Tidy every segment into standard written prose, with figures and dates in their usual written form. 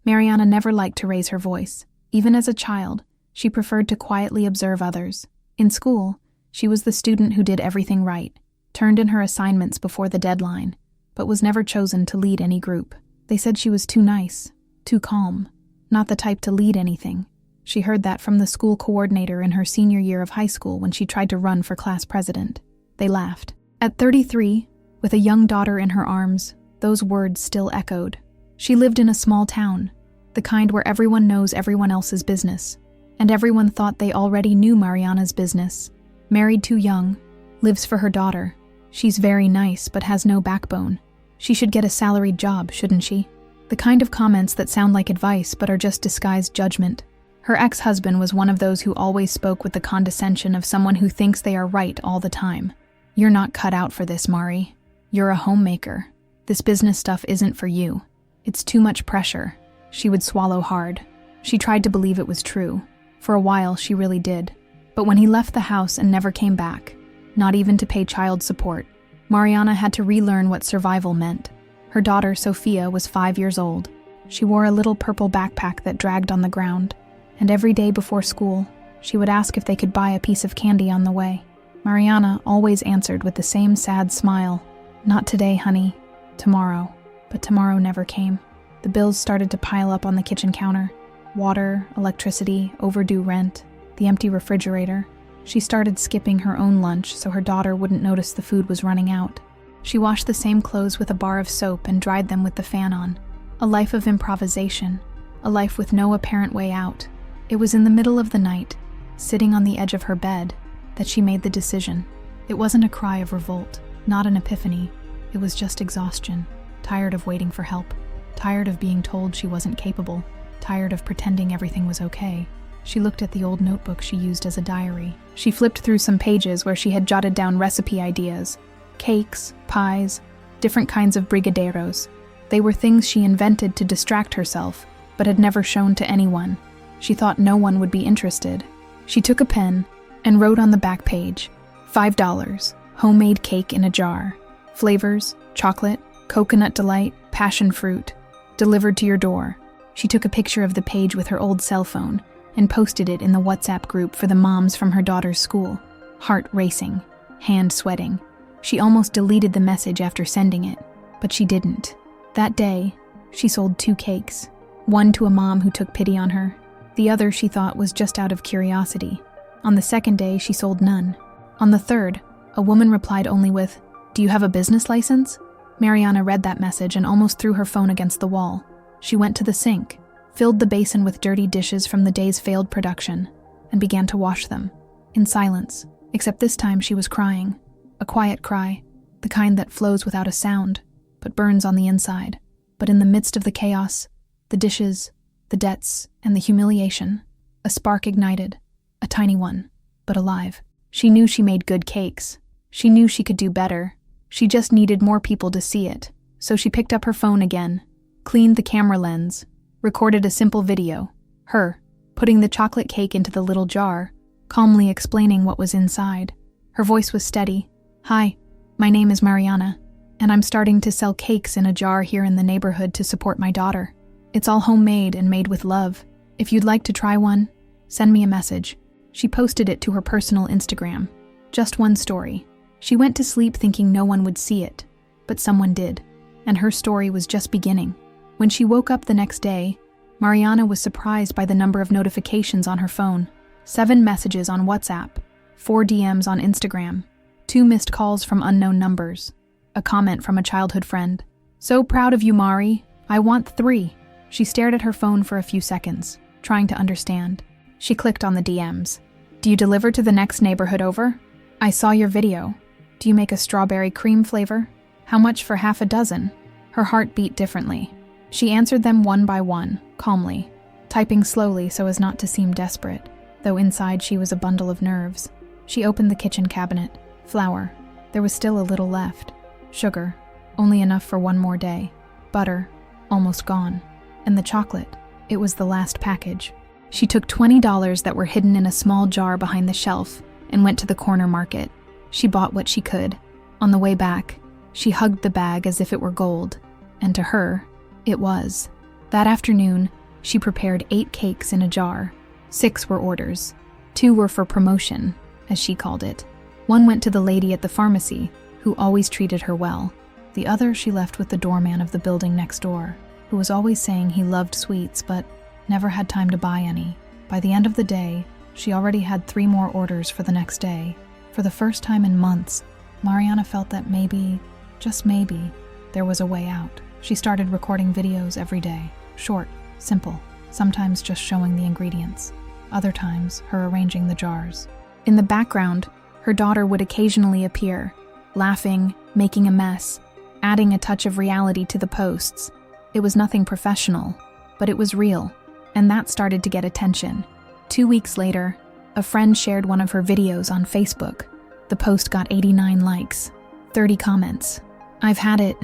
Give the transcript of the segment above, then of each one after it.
Mariana never liked to raise her voice. Even as a child, she preferred to quietly observe others. In school, she was the student who did everything right, turned in her assignments before the deadline, but was never chosen to lead any group. They said she was too nice, too calm, not the type to lead anything. She heard that from the school coordinator in her senior year of high school when she tried to run for class president. They laughed. At 33, with a young daughter in her arms, those words still echoed. She lived in a small town, the kind where everyone knows everyone else's business, and everyone thought they already knew Mariana's business. Married too young, lives for her daughter. She's very nice but has no backbone. She should get a salaried job, shouldn't she? The kind of comments that sound like advice but are just disguised judgment. Her ex-husband was one of those who always spoke with the condescension of someone who thinks they are right all the time. You're not cut out for this, Mari. You're a homemaker. This business stuff isn't for you. It's too much pressure. She would swallow hard. She tried to believe it was true. For a while, she really did. But when he left the house and never came back, not even to pay child support, Mariana had to relearn what survival meant. Her daughter, Sophia, was 5 years old. She wore a little purple backpack that dragged on the ground, and every day before school, she would ask if they could buy a piece of candy on the way. Mariana always answered with the same sad smile. Not today, honey. Tomorrow. But tomorrow never came. The bills started to pile up on the kitchen counter. Water, electricity, overdue rent, the empty refrigerator. She started skipping her own lunch so her daughter wouldn't notice the food was running out. She washed the same clothes with a bar of soap and dried them with the fan on. A life of improvisation. A life with no apparent way out. It was in the middle of the night, sitting on the edge of her bed, that she made the decision. It wasn't a cry of revolt, not an epiphany. It was just exhaustion, tired of waiting for help, tired of being told she wasn't capable, tired of pretending everything was okay. She looked at the old notebook she used as a diary. She flipped through some pages where she had jotted down recipe ideas. Cakes, pies, different kinds of brigadeiros. They were things she invented to distract herself, but had never shown to anyone. She thought no one would be interested. She took a pen and wrote on the back page, $5, homemade cake in a jar. Flavors, chocolate, coconut delight, passion fruit. Delivered to your door. She took a picture of the page with her old cell phone and posted it in the WhatsApp group for the moms from her daughter's school. Heart racing, hand sweating. She almost deleted the message after sending it, but she didn't. That day, she sold 2 cakes. One to a mom who took pity on her. The other she thought was just out of curiosity. On the second day, she sold none. On the third, a woman replied only with, "Do you have a business license?" Mariana read that message and almost threw her phone against the wall. She went to the sink, filled the basin with dirty dishes from the day's failed production, and began to wash them. In silence, except this time she was crying. A quiet cry, the kind that flows without a sound, but burns on the inside. But in the midst of the chaos, the dishes, the debts, and the humiliation, a spark ignited, a tiny one, but alive. She knew she made good cakes. She knew she could do better. She just needed more people to see it. So she picked up her phone again, cleaned the camera lens, recorded a simple video, her putting the chocolate cake into the little jar, calmly explaining what was inside. Her voice was steady. "Hi, my name is Mariana, and I'm starting to sell cakes in a jar here in the neighborhood to support my daughter. It's all homemade and made with love. If you'd like to try one, send me a message." She posted it to her personal Instagram. Just one story. She went to sleep thinking no one would see it, but someone did, and her story was just beginning. When she woke up the next day, Mariana was surprised by the number of notifications on her phone. 7 messages on WhatsApp, 4 DMs on Instagram, 2 missed calls from unknown numbers, a comment from a childhood friend. "So proud of you, Mari. I want 3. She stared at her phone for a few seconds, trying to understand. She clicked on the DMs. "Do you deliver to the next neighborhood over? I saw your video. Do you make a strawberry cream flavor? How much for half a dozen?" Her heart beat differently. She answered them one by one, calmly, typing slowly so as not to seem desperate, though inside she was a bundle of nerves. She opened the kitchen cabinet. Flour. There was still a little left. Sugar. Only enough for one more day. Butter. Almost gone. And the chocolate. It was the last package. She took $20 that were hidden in a small jar behind the shelf and went to the corner market. She bought what she could. On the way back, she hugged the bag as if it were gold, and to her, it was. That afternoon, she prepared 8 cakes in a jar. 6 were orders. 2 were for promotion, as she called it. 1 went to the lady at the pharmacy, who always treated her well. The other she left with the doorman of the building next door, who was always saying he loved sweets but never had time to buy any. By the end of the day, she already had 3 more orders for the next day. For the first time in months, Mariana felt that maybe, just maybe, there was a way out. She started recording videos every day. Short, simple, sometimes just showing the ingredients. Other times, her arranging the jars. In the background, her daughter would occasionally appear, laughing, making a mess, adding a touch of reality to the posts. It was nothing professional, but it was real, and that started to get attention. 2 weeks later, a friend shared one of her videos on Facebook. The post got 89 likes, 30 comments. "I've had it.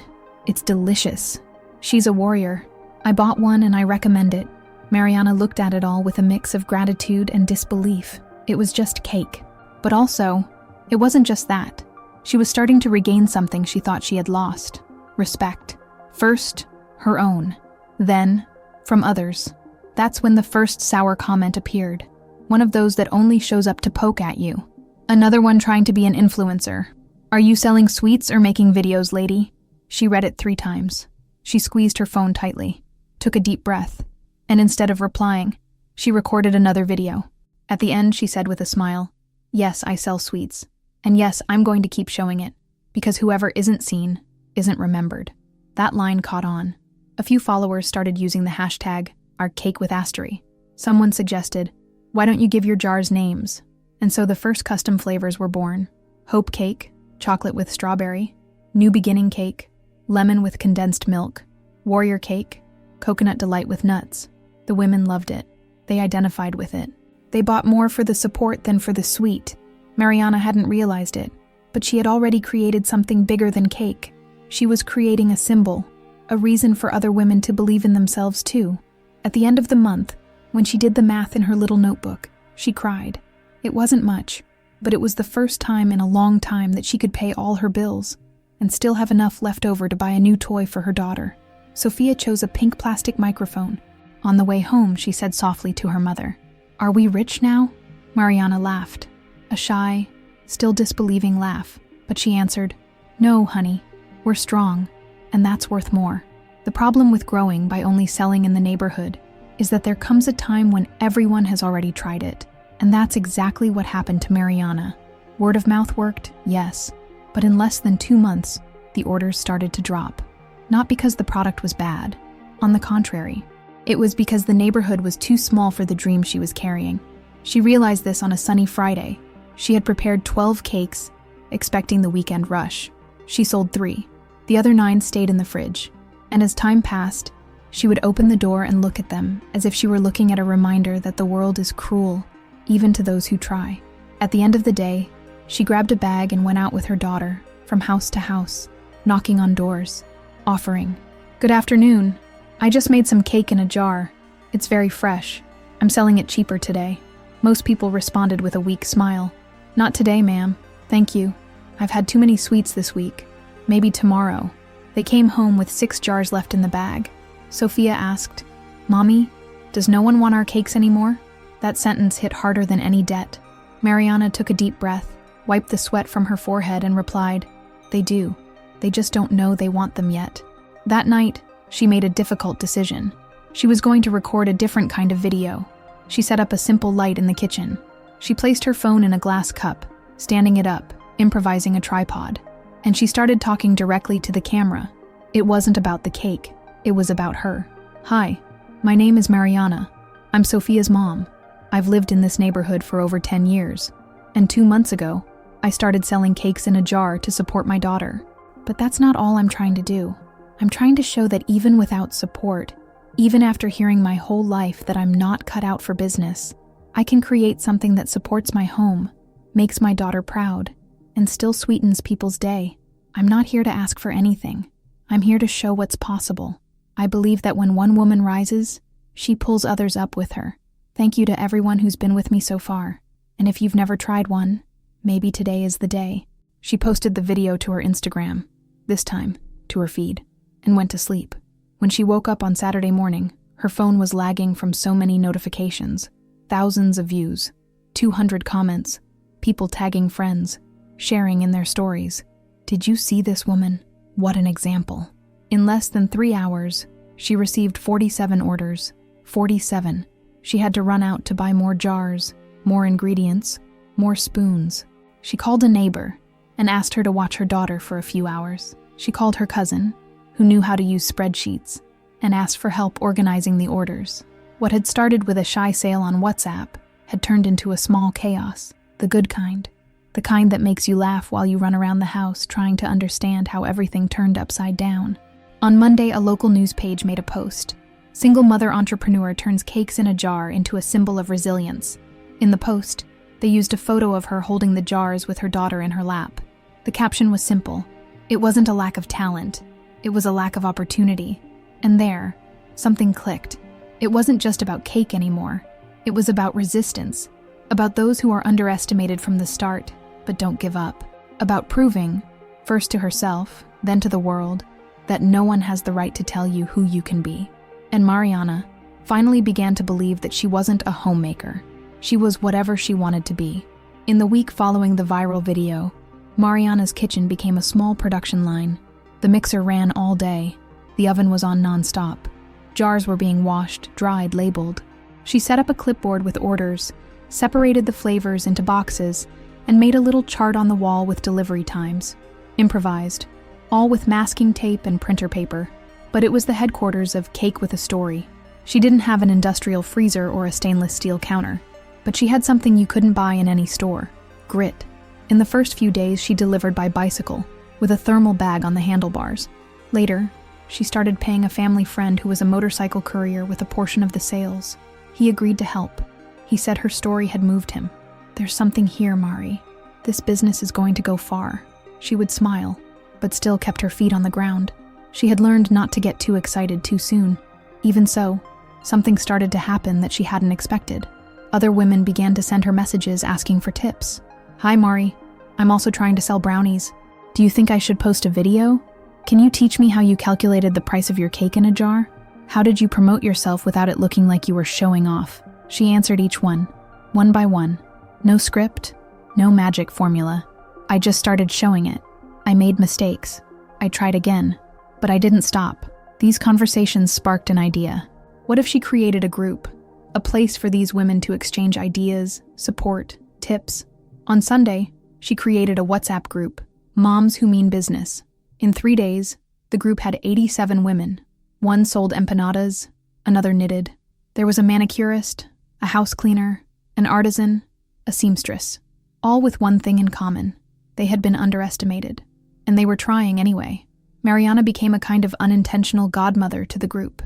It's delicious. She's a warrior. I bought one and I recommend it." Mariana looked at it all with a mix of gratitude and disbelief. It was just cake. But also, it wasn't just that. She was starting to regain something she thought she had lost. Respect. First, her own. Then, from others. That's when the first sour comment appeared. One of those that only shows up to poke at you. Another one trying to be an influencer. "Are you selling sweets or making videos, lady?" She read it 3 times. She squeezed her phone tightly, took a deep breath, and instead of replying, she recorded another video. At the end, she said with a smile, "Yes, I sell sweets. And yes, I'm going to keep showing it, because whoever isn't seen isn't remembered." That line caught on. A few followers started using the hashtag #OurCakeWithAstery. Someone suggested, "Why don't you give your jars names?" And so the first custom flavors were born. Hope Cake, chocolate with strawberry; New Beginning Cake, lemon with condensed milk; Warrior Cake, coconut delight with nuts. The women loved it. They identified with it. They bought more for the support than for the sweet. Mariana hadn't realized it, but she had already created something bigger than cake. She was creating a symbol, a reason for other women to believe in themselves too. At the end of the month, when she did the math in her little notebook, she cried. It wasn't much, but it was the first time in a long time that she could pay all her bills and still have enough left over to buy a new toy for her daughter. Sophia chose a pink plastic microphone. On the way home, she said softly to her mother, "Are we rich now?" Mariana laughed, a shy, still disbelieving laugh, but she answered, "No, honey, we're strong, and that's worth more." The problem with growing by only selling in the neighborhood is that there comes a time when everyone has already tried it, and that's exactly what happened to Mariana. Word of mouth worked, yes, but in less than 2 months, the orders started to drop. Not because the product was bad. On the contrary, it was because the neighborhood was too small for the dream she was carrying. She realized this on a sunny Friday. She had prepared 12 cakes, expecting the weekend rush. She sold 3. The other 9 stayed in the fridge. And as time passed, she would open the door and look at them as if she were looking at a reminder that the world is cruel, even to those who try. At the end of the day, she grabbed a bag and went out with her daughter, from house to house, knocking on doors, offering, "Good afternoon. I just made some cake in a jar. It's very fresh. I'm selling it cheaper today." Most people responded with a weak smile. "Not today, ma'am. Thank you. I've had too many sweets this week. Maybe tomorrow." They came home with 6 jars left in the bag. Sophia asked, "Mommy, does no one want our cakes anymore?" That sentence hit harder than any debt. Mariana took a deep breath, wiped the sweat from her forehead, and replied, "They do. They just don't know they want them yet." That night, she made a difficult decision. She was going to record a different kind of video. She set up a simple light in the kitchen. She placed her phone in a glass cup, standing it up, improvising a tripod. And she started talking directly to the camera. It wasn't about the cake. It was about her. "Hi, my name is Mariana. I'm Sophia's mom. I've lived in this neighborhood for over 10 years. And 2 months ago, I started selling cakes in a jar to support my daughter. But that's not all I'm trying to do. I'm trying to show that even without support, even after hearing my whole life that I'm not cut out for business, I can create something that supports my home, makes my daughter proud, and still sweetens people's day. I'm not here to ask for anything. I'm here to show what's possible. I believe that when one woman rises, she pulls others up with her. Thank you to everyone who's been with me so far. And if you've never tried one, maybe today is the day." She posted the video to her Instagram, this time to her feed, and went to sleep. When she woke up on Saturday morning, Her phone was lagging from so many notifications, thousands of views, 200 comments, people tagging friends, sharing in their stories. Did you see this woman? What an example. In less than 3 hours, she received 47 orders. 47. She had to run out to buy more jars, more ingredients, more spoons. She called a neighbor and asked her to watch her daughter for a few hours. She called her cousin, who knew how to use spreadsheets, and asked for help organizing the orders. What had started with a shy sale on WhatsApp had turned into a small chaos, the good kind. The kind that makes you laugh while you run around the house trying to understand how everything turned upside down. On Monday, a local news page made a post. Single mother entrepreneur turns cakes in a jar into a symbol of resilience. In the post, they used a photo of her holding the jars with her daughter in her lap. The caption was simple. It wasn't a lack of talent. It was a lack of opportunity. And there, something clicked. It wasn't just about cake anymore. It was about resistance, about those who are underestimated from the start, but don't give up. About proving, first to herself, then to the world, that no one has the right to tell you who you can be. And Mariana finally began to believe that she wasn't a homemaker. She was whatever she wanted to be. In the week following the viral video, Mariana's kitchen became a small production line. The mixer ran all day. The oven was on non-stop. Jars were being washed, dried, labeled. She set up a clipboard with orders, separated the flavors into boxes, and made a little chart on the wall with delivery times. Improvised, all with masking tape and printer paper. But it was the headquarters of Cake with a Story. She didn't have an industrial freezer or a stainless steel counter, but she had something you couldn't buy in any store: grit. In the first few days, she delivered by bicycle, with a thermal bag on the handlebars. Later, she started paying a family friend who was a motorcycle courier with a portion of the sales. He agreed to help. He said her story had moved him. "There's something here, Mari. This business is going to go far." She would smile, but still kept her feet on the ground. She had learned not to get too excited too soon. Even so, something started to happen that she hadn't expected. Other women began to send her messages asking for tips. "Hi, Mari. I'm also trying to sell brownies. Do you think I should post a video? Can you teach me how you calculated the price of your cake in a jar? How did you promote yourself without it looking like you were showing off?" She answered each one by one. No script, no magic formula. I just started showing it. I made mistakes. I tried again. But I didn't stop. These conversations sparked an idea. What if she created a group? A place for these women to exchange ideas, support, tips. On Sunday, she created a WhatsApp group, Moms Who Mean Business. In 3 days, the group had 87 women. One sold empanadas, another knitted. There was a manicurist, a house cleaner, an artisan, a seamstress, all with one thing in common. They had been underestimated, and they were trying anyway. Mariana became a kind of unintentional godmother to the group,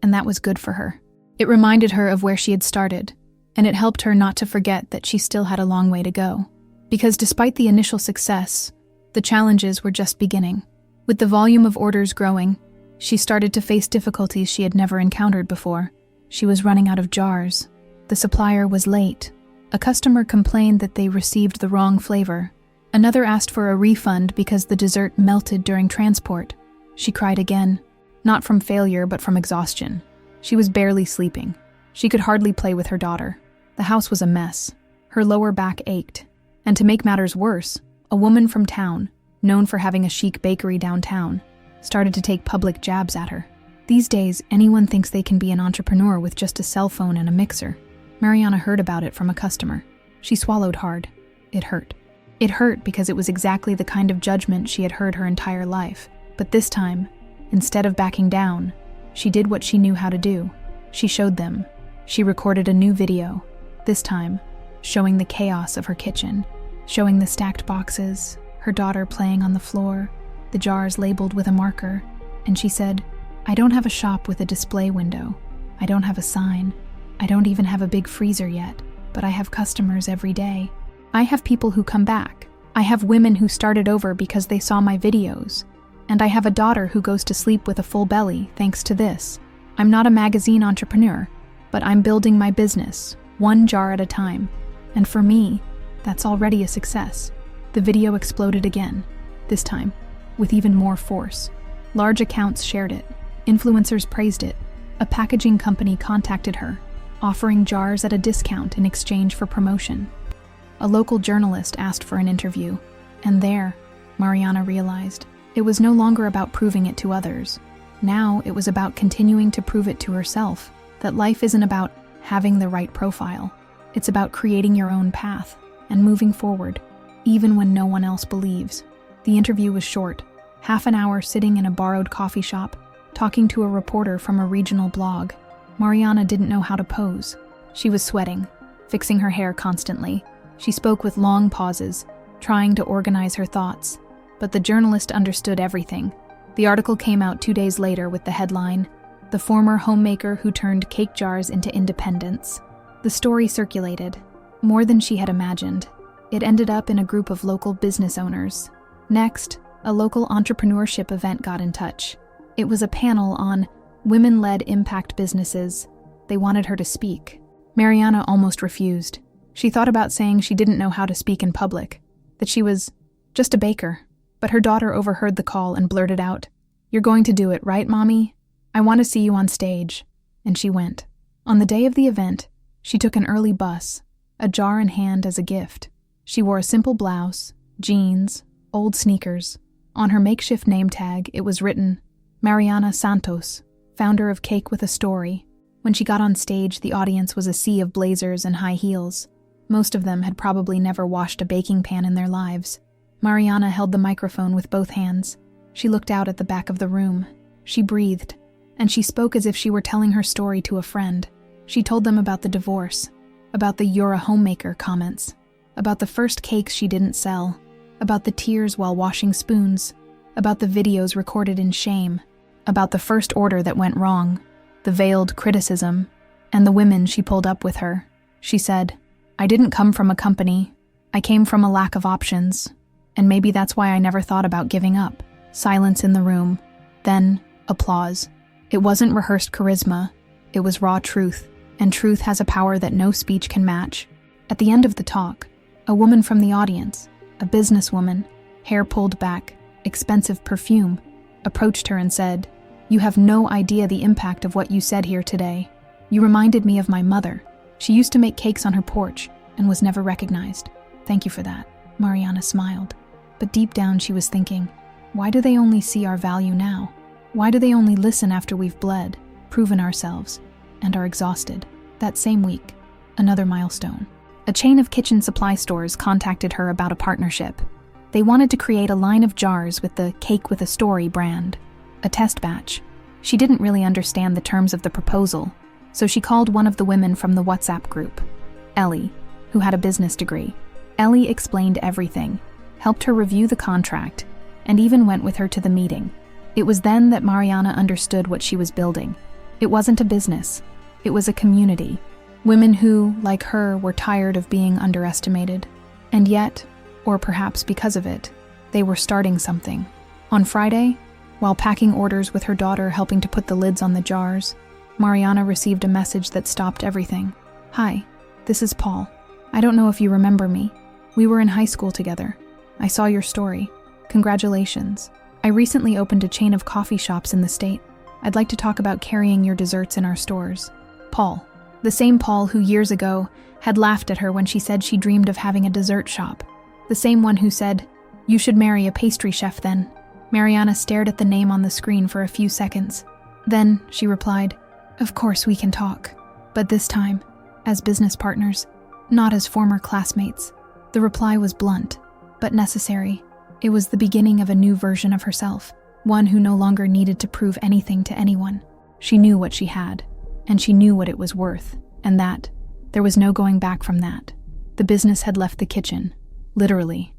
and that was good for her. It reminded her of where she had started, and it helped her not to forget that she still had a long way to go. Because despite the initial success, the challenges were just beginning. With the volume of orders growing, she started to face difficulties she had never encountered before. She was running out of jars. The supplier was late. A customer complained that they received the wrong flavor. Another asked for a refund because the dessert melted during transport. She cried again, not from failure but from exhaustion. She was barely sleeping. She could hardly play with her daughter. The house was a mess. Her lower back ached. And to make matters worse, a woman from town, known for having a chic bakery downtown, started to take public jabs at her. These days, anyone thinks they can be an entrepreneur with just a cell phone and a mixer. Mariana heard about it from a customer. She swallowed hard. It hurt. It hurt because it was exactly the kind of judgment she had heard her entire life. But this time, instead of backing down, she did what she knew how to do. She showed them. She recorded a new video, this time, showing the chaos of her kitchen, showing the stacked boxes, her daughter playing on the floor, the jars labeled with a marker. And she said, "I don't have a shop with a display window. I don't have a sign. I don't even have a big freezer yet, but I have customers every day. I have people who come back. I have women who started over because they saw my videos. And I have a daughter who goes to sleep with a full belly thanks to this. I'm not a magazine entrepreneur, but I'm building my business, one jar at a time. And for me, that's already a success." The video exploded again, this time, with even more force. Large accounts shared it. Influencers praised it. A packaging company contacted her, offering jars at a discount in exchange for promotion. A local journalist asked for an interview, and there, Mariana realized, it was no longer about proving it to others. Now it was about continuing to prove it to herself, that life isn't about having the right profile. It's about creating your own path and moving forward, even when no one else believes. The interview was short, half an hour sitting in a borrowed coffee shop, talking to a reporter from a regional blog. Mariana didn't know how to pose. She was sweating, fixing her hair constantly. She spoke with long pauses, trying to organize her thoughts. But the journalist understood everything. The article came out 2 days later with the headline, "The Former Homemaker Who Turned Cake Jars into Independence." The story circulated, more than she had imagined. It ended up in a group of local business owners. Next, a local entrepreneurship event got in touch. It was a panel on women-led impact businesses. They wanted her to speak. Mariana almost refused. She thought about saying she didn't know how to speak in public, that she was just a baker. But her daughter overheard the call and blurted out, "You're going to do it, right, Mommy? I want to see you on stage." And she went. On the day of the event, she took an early bus, a jar in hand as a gift. She wore a simple blouse, jeans, old sneakers. On her makeshift name tag, it was written, Mariana Santos, founder of Cake with a Story. When she got on stage, the audience was a sea of blazers and high heels. Most of them had probably never washed a baking pan in their lives. Mariana held the microphone with both hands. She looked out at the back of the room. She breathed, and she spoke as if she were telling her story to a friend. She told them about the divorce, about the "you're a homemaker" comments, about the first cakes she didn't sell, about the tears while washing spoons, about the videos recorded in shame, about the first order that went wrong, the veiled criticism, and the women she pulled up with her. She said, "I didn't come from a company. I came from a lack of options. And maybe that's why I never thought about giving up." Silence in the room. Then, applause. It wasn't rehearsed charisma. It was raw truth, and truth has a power that no speech can match. At the end of the talk, a woman from the audience, a businesswoman, hair pulled back, expensive perfume, approached her and said, "You have no idea the impact of what you said here today. You reminded me of my mother. She used to make cakes on her porch and was never recognized. Thank you for that." Mariana smiled. But deep down she was thinking, why do they only see our value now? Why do they only listen after we've bled, proven ourselves, and are exhausted? That same week, another milestone. A chain of kitchen supply stores contacted her about a partnership. They wanted to create a line of jars with the Cake with a Story brand, a test batch. She didn't really understand the terms of the proposal, so she called one of the women from the WhatsApp group, Ellie, who had a business degree. Ellie explained everything, helped her review the contract, and even went with her to the meeting. It was then that Mariana understood what she was building. It wasn't a business. It was a community. Women who, like her, were tired of being underestimated. And yet, or perhaps because of it, they were starting something. On Friday, while packing orders with her daughter helping to put the lids on the jars, Mariana received a message that stopped everything. "Hi, this is Paul. I don't know if you remember me. We were in high school together. I saw your story. Congratulations. I recently opened a chain of coffee shops in the state. I'd like to talk about carrying your desserts in our stores." Paul, the same Paul who years ago had laughed at her when she said she dreamed of having a dessert shop. The same one who said, "You should marry a pastry chef then." Mariana stared at the name on the screen for a few seconds. Then she replied, "Of course we can talk, but this time, as business partners, not as former classmates." The reply was blunt, but necessary. It was the beginning of a new version of herself, one who no longer needed to prove anything to anyone. She knew what she had, and she knew what it was worth, and that there was no going back from that. The business had left the kitchen, literally.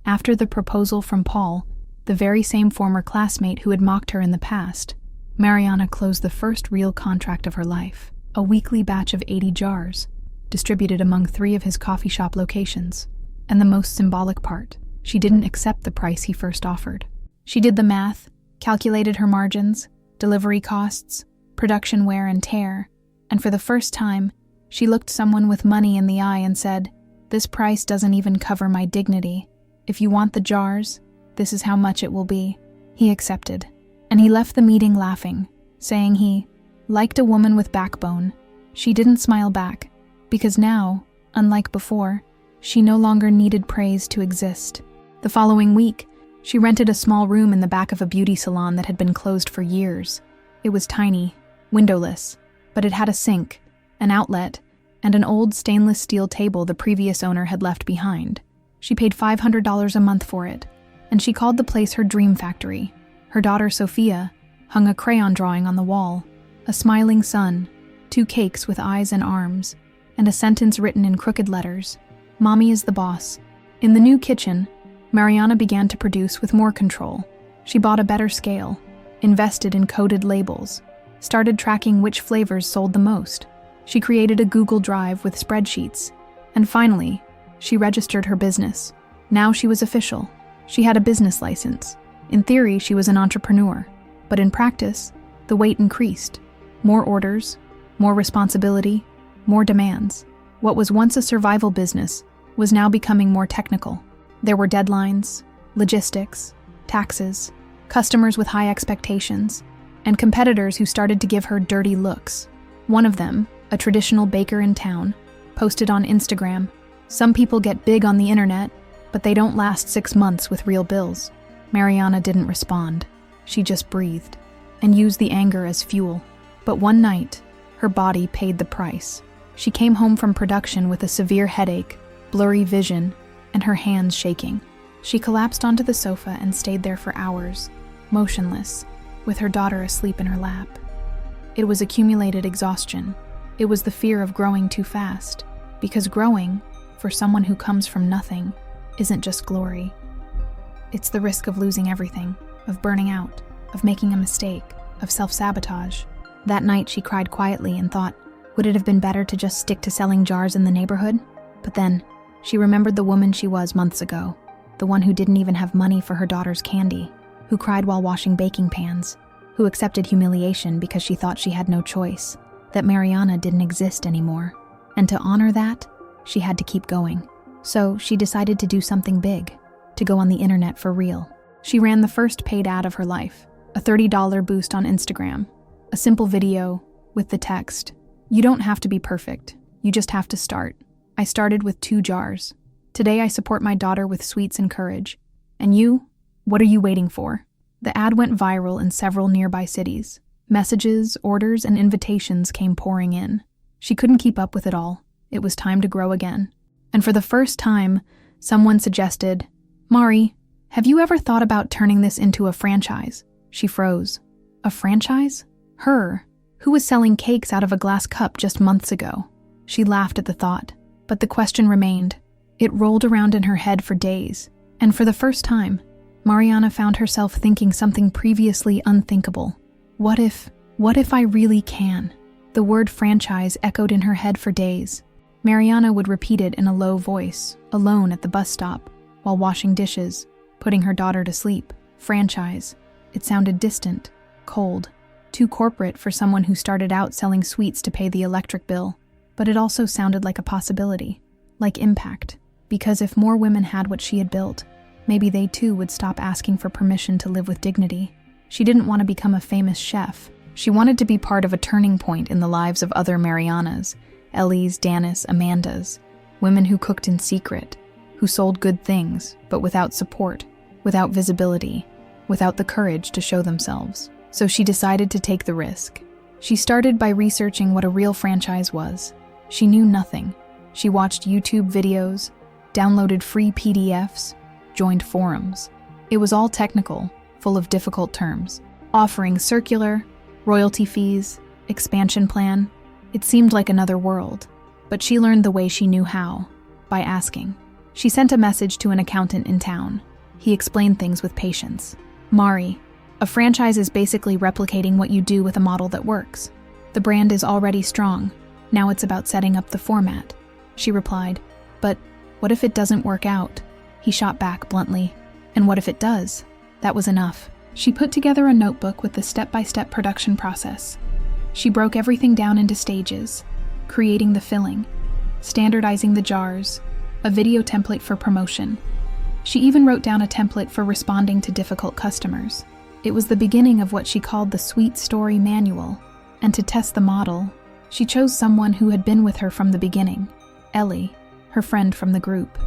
After the proposal from Paul, the very same former classmate who had mocked her in the past, Mariana closed the first real contract of her life, a weekly batch of 80 jars, distributed among 3 of his coffee shop locations. And the most symbolic part, she didn't accept the price he first offered. She did the math, calculated her margins, delivery costs, production wear and tear, and for the first time, she looked someone with money in the eye and said, "This price doesn't even cover my dignity. If you want the jars, this is how much it will be." He accepted, and he left the meeting laughing, saying he liked a woman with backbone. She didn't smile back, because now, unlike before, she no longer needed praise to exist. The following week, she rented a small room in the back of a beauty salon that had been closed for years. It was tiny, windowless, but it had a sink, an outlet, and an old stainless steel table the previous owner had left behind. She paid $500 a month for it, and she called the place her dream factory. Her daughter, Sophia, hung a crayon drawing on the wall, a smiling sun, 2 cakes with eyes and arms, and a sentence written in crooked letters, "Mommy is the boss." In the new kitchen, Mariana began to produce with more control. She bought a better scale, invested in coded labels, started tracking which flavors sold the most. She created a Google Drive with spreadsheets, and finally, she registered her business. Now she was official. She had a business license. In theory, she was an entrepreneur, but in practice, the weight increased. More orders, more responsibility, more demands. What was once a survival business was now becoming more technical. There were deadlines, logistics, taxes, customers with high expectations, and competitors who started to give her dirty looks. One of them, a traditional baker in town, posted on Instagram, "Some people get big on the internet, but they don't last 6 months with real bills." Mariana didn't respond. She just breathed and used the anger as fuel. But one night, her body paid the price. She came home from production with a severe headache, blurry vision, and her hands shaking. She collapsed onto the sofa and stayed there for hours, motionless, with her daughter asleep in her lap. It was accumulated exhaustion. It was the fear of growing too fast, because growing, for someone who comes from nothing, isn't just glory. It's the risk of losing everything, of burning out, of making a mistake, of self-sabotage. That night she cried quietly and thought, would it have been better to just stick to selling jars in the neighborhood? But then, she remembered the woman she was months ago, the one who didn't even have money for her daughter's candy, who cried while washing baking pans, who accepted humiliation because she thought she had no choice, that Mariana didn't exist anymore. And to honor that, she had to keep going. So she decided to do something big, to go on the internet for real. She ran the first paid ad of her life, a $30 boost on Instagram, a simple video with the text, "You don't have to be perfect, you just have to start. I started with 2 jars. Today I support my daughter with sweets and courage. And you? What are you waiting for?" The ad went viral in several nearby cities. Messages, orders, and invitations came pouring in. She couldn't keep up with it all. It was time to grow again. And for the first time, someone suggested, "Mari, have you ever thought about turning this into a franchise?" She froze. A franchise? Her, who was selling cakes out of a glass cup just months ago. She laughed at the thought, but the question remained. It rolled around in her head for days, and for the first time, Mariana found herself thinking something previously unthinkable. What if I really can? The word franchise echoed in her head for days. Mariana would repeat it in a low voice, alone at the bus stop, while washing dishes, putting her daughter to sleep. Franchise. It sounded distant, cold, too corporate for someone who started out selling sweets to pay the electric bill. But it also sounded like a possibility, like impact, because if more women had what she had built, maybe they too would stop asking for permission to live with dignity. She didn't want to become a famous chef. She wanted to be part of a turning point in the lives of other Marianas, Ellies, Danis, Amandas, women who cooked in secret, who sold good things, but without support, without visibility, without the courage to show themselves. So she decided to take the risk. She started by researching what a real franchise was. She knew nothing. She watched YouTube videos, downloaded free PDFs, joined forums. It was all technical, full of difficult terms, offering circular, royalty fees, expansion plan. It seemed like another world, but she learned the way she knew how, by asking. She sent a message to an accountant in town. He explained things with patience. "Mari, a franchise is basically replicating what you do with a model that works. The brand is already strong. Now it's about setting up the format." She replied, "But what if it doesn't work out?" He shot back bluntly. "And what if it does?" That was enough. She put together a notebook with the step-by-step production process. She broke everything down into stages, creating the filling, standardizing the jars, a video template for promotion. She even wrote down a template for responding to difficult customers. It was the beginning of what she called the Sweet Story Manual, And to test the model, she chose someone who had been with her from the beginning, Ellie, her friend from the group.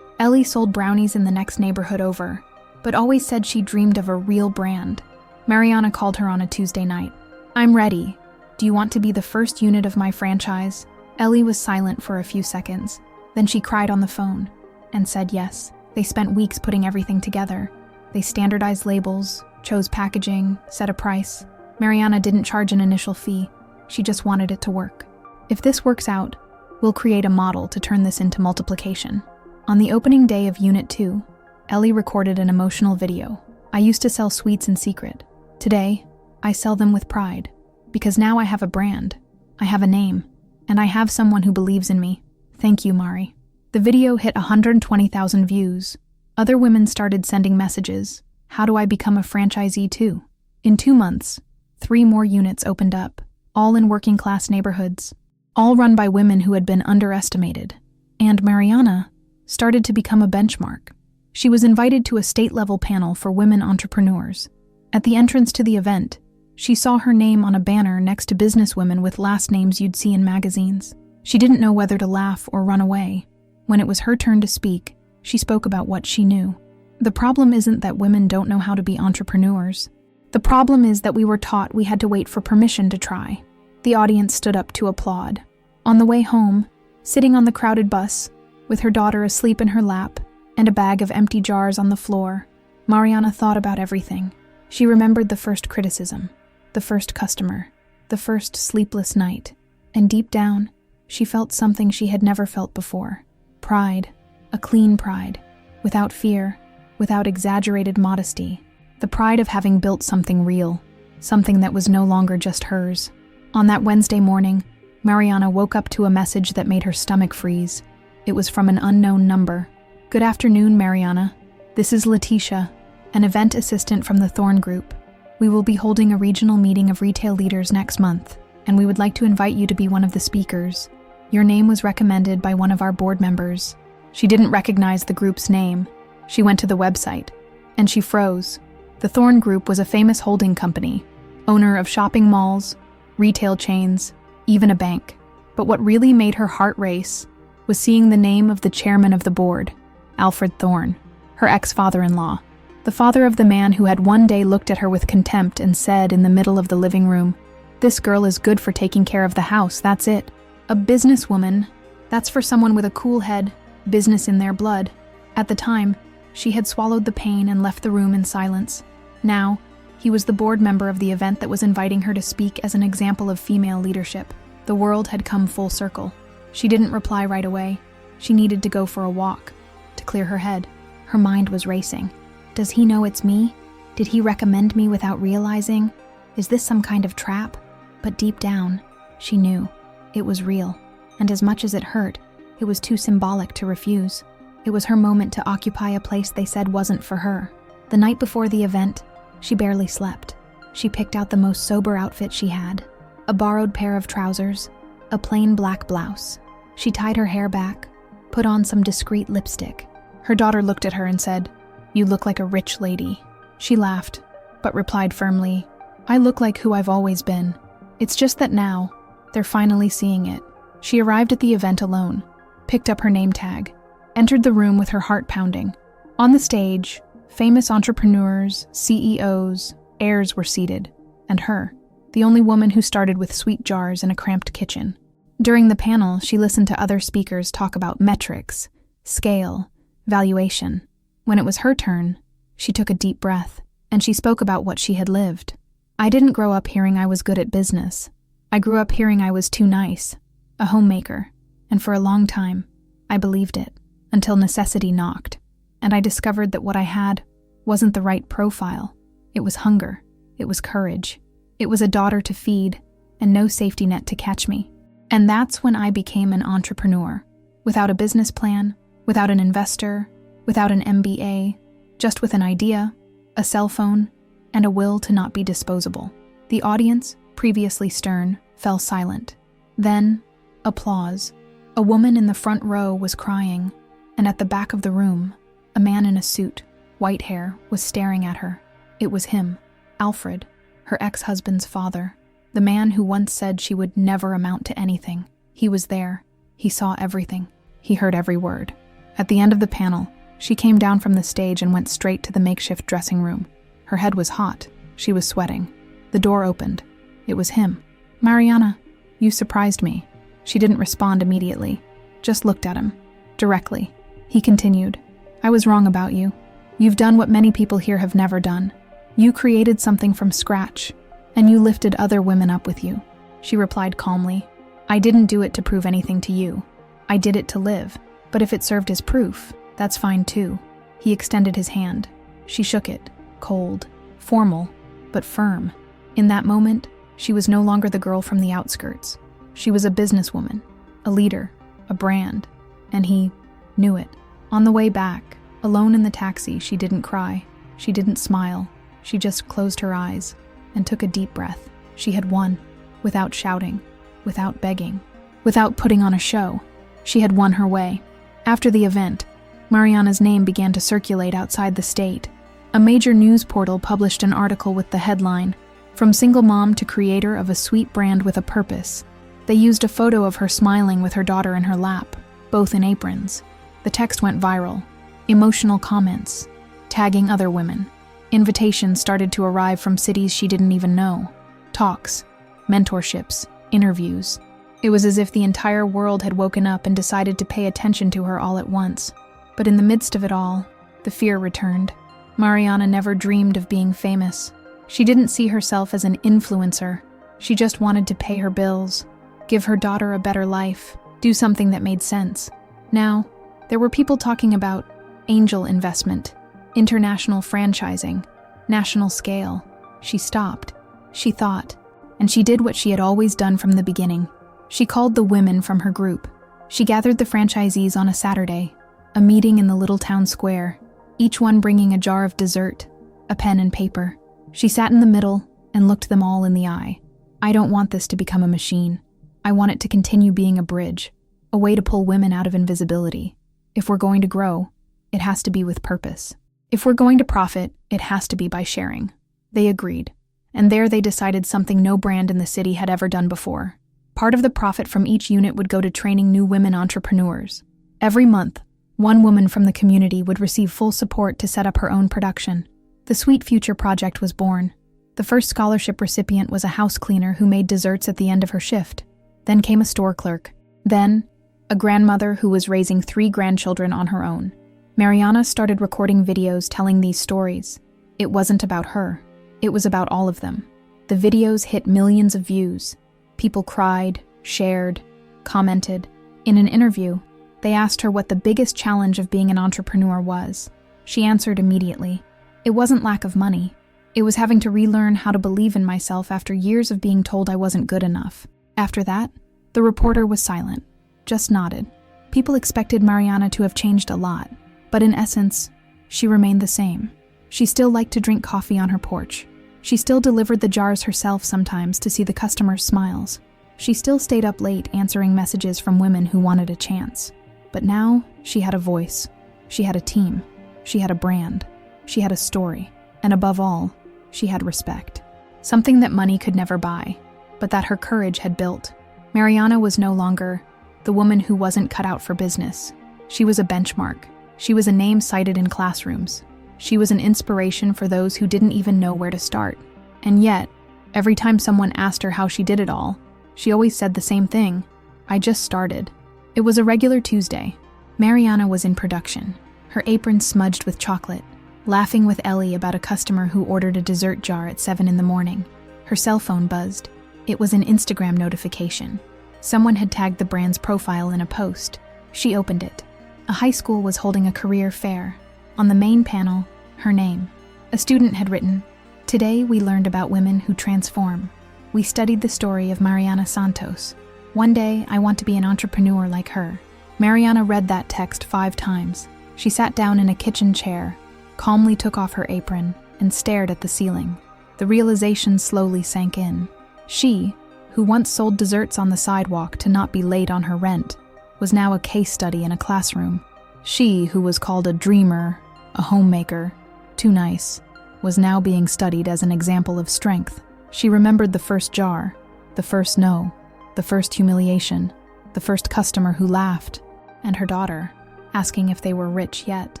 Ellie sold brownies in the next neighborhood over, but always said she dreamed of a real brand. Mariana called her on a Tuesday night. "I'm ready. Do you want to be the first unit of my franchise?" Ellie was silent for a few seconds. Then she cried on the phone and said yes. They spent weeks putting everything together. They standardized labels, chose packaging, set a price. Mariana didn't charge an initial fee. She just wanted it to work. "If this works out, we'll create a model to turn this into multiplication." On the opening day of Unit 2, Ellie recorded an emotional video. "I used to sell sweets in secret. Today, I sell them with pride. Because now I have a brand, I have a name, and I have someone who believes in me. Thank you, Mari." The video hit 120,000 views. Other women started sending messages. "How do I become a franchisee too?" In 2 months, 3 more units opened up, all in working-class neighborhoods, all run by women who had been underestimated. And Mariana started to become a benchmark. She was invited to a state-level panel for women entrepreneurs. At the entrance to the event, she saw her name on a banner next to businesswomen with last names you'd see in magazines. She didn't know whether to laugh or run away. When it was her turn to speak, she spoke about what she knew. The problem isn't that women don't know how to be entrepreneurs. The problem is that we were taught we had to wait for permission to try. The audience stood up to applaud. On the way home, sitting on the crowded bus, with her daughter asleep in her lap and a bag of empty jars on the floor, Mariana thought about everything. She remembered the first criticism, the first customer, the first sleepless night, and deep down, she felt something she had never felt before. Pride, a clean pride, without fear, without exaggerated modesty, the pride of having built something real, something that was no longer just hers. On that Wednesday morning, Mariana woke up to a message that made her stomach freeze. It was from an unknown number. "Good afternoon, Mariana. This is Letitia, an event assistant from the Thorn Group. We will be holding a regional meeting of retail leaders next month, and we would like to invite you to be one of the speakers. Your name was recommended by one of our board members." She didn't recognize the group's name. She went to the website, and she froze. The Thorn Group was a famous holding company, owner of shopping malls, retail chains, even a bank. But what really made her heart race was seeing the name of the chairman of the board, Alfred Thorn, her ex-father-in-law, the father of the man who had one day looked at her with contempt and said in the middle of the living room, "This girl is good for taking care of the house, that's it. A businesswoman, that's for someone with a cool head, business in their blood." At the time, she had swallowed the pain and left the room in silence. Now, he was the board member of the event that was inviting her to speak as an example of female leadership. The world had come full circle. She didn't reply right away. She needed to go for a walk, to clear her head. Her mind was racing. Does he know it's me? Did he recommend me without realizing? Is this some kind of trap? But deep down, she knew. It was real. And as much as it hurt, it was too symbolic to refuse. It was her moment to occupy a place they said wasn't for her. The night before the event, she barely slept. She picked out the most sober outfit she had, a borrowed pair of trousers, a plain black blouse. She tied her hair back, put on some discreet lipstick. Her daughter looked at her and said, "You look like a rich lady." She laughed, but replied firmly, "I look like who I've always been. It's just that now, they're finally seeing it." She arrived at the event alone, picked up her name tag, entered the room with her heart pounding. On the stage, famous entrepreneurs, CEOs, heirs were seated, and her, the only woman who started with sweet jars in a cramped kitchen. During the panel, she listened to other speakers talk about metrics, scale, valuation. When it was her turn, she took a deep breath, and she spoke about what she had lived. "I didn't grow up hearing I was good at business. I grew up hearing I was too nice, a homemaker, and for a long time, I believed it, until necessity knocked, and I discovered that what I had wasn't the right profile. It was hunger, it was courage, it was a daughter to feed, and no safety net to catch me. And that's when I became an entrepreneur, without a business plan, without an investor, without an MBA, just with an idea, a cell phone, and a will to not be disposable." The audience, previously stern, fell silent. Then, applause. A woman in the front row was crying, and at the back of the room, a man in a suit, white hair, was staring at her. It was him, Alfred, her ex-husband's father. The man who once said she would never amount to anything. He was there. He saw everything. He heard every word. At the end of the panel, she came down from the stage and went straight to the makeshift dressing room. Her head was hot. She was sweating. The door opened. It was him. "Mariana, you surprised me." She didn't respond immediately, just looked at him, directly. He continued, "I was wrong about you. You've done what many people here have never done. You created something from scratch, and you lifted other women up with you." She replied calmly, "I didn't do it to prove anything to you. I did it to live, but if it served as proof, that's fine too." He extended his hand. She shook it, cold, formal, but firm. In that moment, she was no longer the girl from the outskirts. She was a businesswoman, a leader, a brand, and he knew it. On the way back, alone in the taxi, she didn't cry. She didn't smile. She just closed her eyes and took a deep breath. She had won, without shouting, without begging, without putting on a show. She had won her way. After the event, Mariana's name began to circulate outside the state. A major news portal published an article with the headline, "From single mom to creator of a sweet brand with a purpose." They used a photo of her smiling with her daughter in her lap, both in aprons. The text went viral. Emotional comments, tagging other women. Invitations started to arrive from cities she didn't even know. Talks, mentorships, interviews. It was as if the entire world had woken up and decided to pay attention to her all at once. But in the midst of it all, the fear returned. Mariana never dreamed of being famous. She didn't see herself as an influencer. She just wanted to pay her bills, give her daughter a better life, do something that made sense. Now, there were people talking about angel investment, international franchising, national scale. She stopped. She thought. And she did what she had always done from the beginning. She called the women from her group. She gathered the franchisees on a Saturday, a meeting in the little town square, each one bringing a jar of dessert, a pen and paper. She sat in the middle and looked them all in the eye. "I don't want this to become a machine. I want it to continue being a bridge, a way to pull women out of invisibility. If we're going to grow, it has to be with purpose. If we're going to profit, it has to be by sharing." They agreed, and there they decided something no brand in the city had ever done before. Part of the profit from each unit would go to training new women entrepreneurs. Every month, one woman from the community would receive full support to set up her own production. The Sweet Future Project was born. The first scholarship recipient was a house cleaner who made desserts at the end of her shift. Then came a store clerk. Then, a grandmother who was raising 3 grandchildren on her own. Mariana started recording videos telling these stories. It wasn't about her. It was about all of them. The videos hit millions of views. People cried, shared, commented. In an interview, they asked her what the biggest challenge of being an entrepreneur was. She answered immediately. It wasn't lack of money. It was having to relearn how to believe in myself after years of being told I wasn't good enough. After that, the reporter was silent, just nodded. People expected Mariana to have changed a lot, but in essence, she remained the same. She still liked to drink coffee on her porch. She still delivered the jars herself sometimes to see the customers' smiles. She still stayed up late answering messages from women who wanted a chance. But now, she had a voice. She had a team. She had a brand. She had a story. And above all, she had respect. Something that money could never buy, but that her courage had built. Mariana was no longer the woman who wasn't cut out for business. She was a benchmark. She was a name cited in classrooms. She was an inspiration for those who didn't even know where to start. And yet, every time someone asked her how she did it all, she always said the same thing: "I just started." It was a regular Tuesday. Mariana was in production, her apron smudged with chocolate, laughing with Ellie about a customer who ordered a dessert jar at 7 in the morning. Her cell phone buzzed. It was an Instagram notification. Someone had tagged the brand's profile in a post. She opened it. A high school was holding a career fair. On the main panel, her name. A student had written, "Today we learned about women who transform. We studied the story of Mariana Santos. One day I want to be an entrepreneur like her." Mariana read that text 5 times. She sat down in a kitchen chair, calmly took off her apron, and stared at the ceiling. The realization slowly sank in. She, who once sold desserts on the sidewalk to not be late on her rent, was now a case study in a classroom. She, who was called a dreamer, a homemaker, too nice, was now being studied as an example of strength. She remembered the first jar, the first no, the first humiliation, the first customer who laughed, and her daughter, asking if they were rich yet.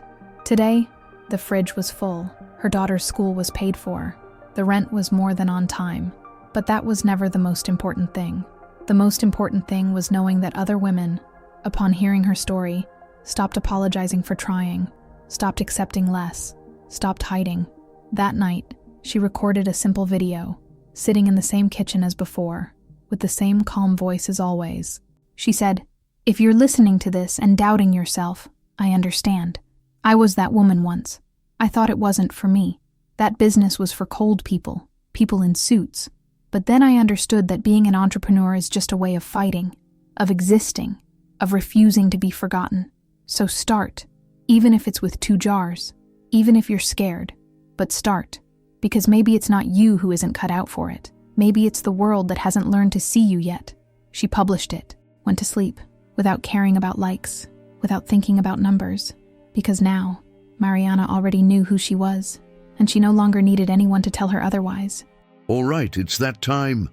Today, the fridge was full, her daughter's school was paid for, the rent was more than on time, but that was never the most important thing. The most important thing was knowing that other women, upon hearing her story, stopped apologizing for trying, stopped accepting less, stopped hiding. That night, she recorded a simple video, sitting in the same kitchen as before, with the same calm voice as always. She said, "If you're listening to this and doubting yourself, I understand. I was that woman once. I thought it wasn't for me. That business was for cold people, people in suits. But then I understood that being an entrepreneur is just a way of fighting, of existing, of refusing to be forgotten. So start, even if it's with 2 jars, even if you're scared. But start, because maybe it's not you who isn't cut out for it. Maybe it's the world that hasn't learned to see you yet." She published it, went to sleep, without caring about likes, without thinking about numbers, because now, Mariana already knew who she was, and she no longer needed anyone to tell her otherwise. All right, it's that time.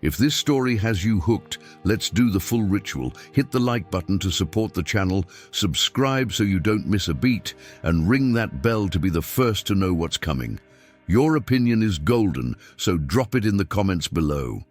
If this story has you hooked, let's do the full ritual. Hit the like button to support the channel, subscribe so you don't miss a beat, and ring that bell to be the first to know what's coming. Your opinion is golden, so drop it in the comments below.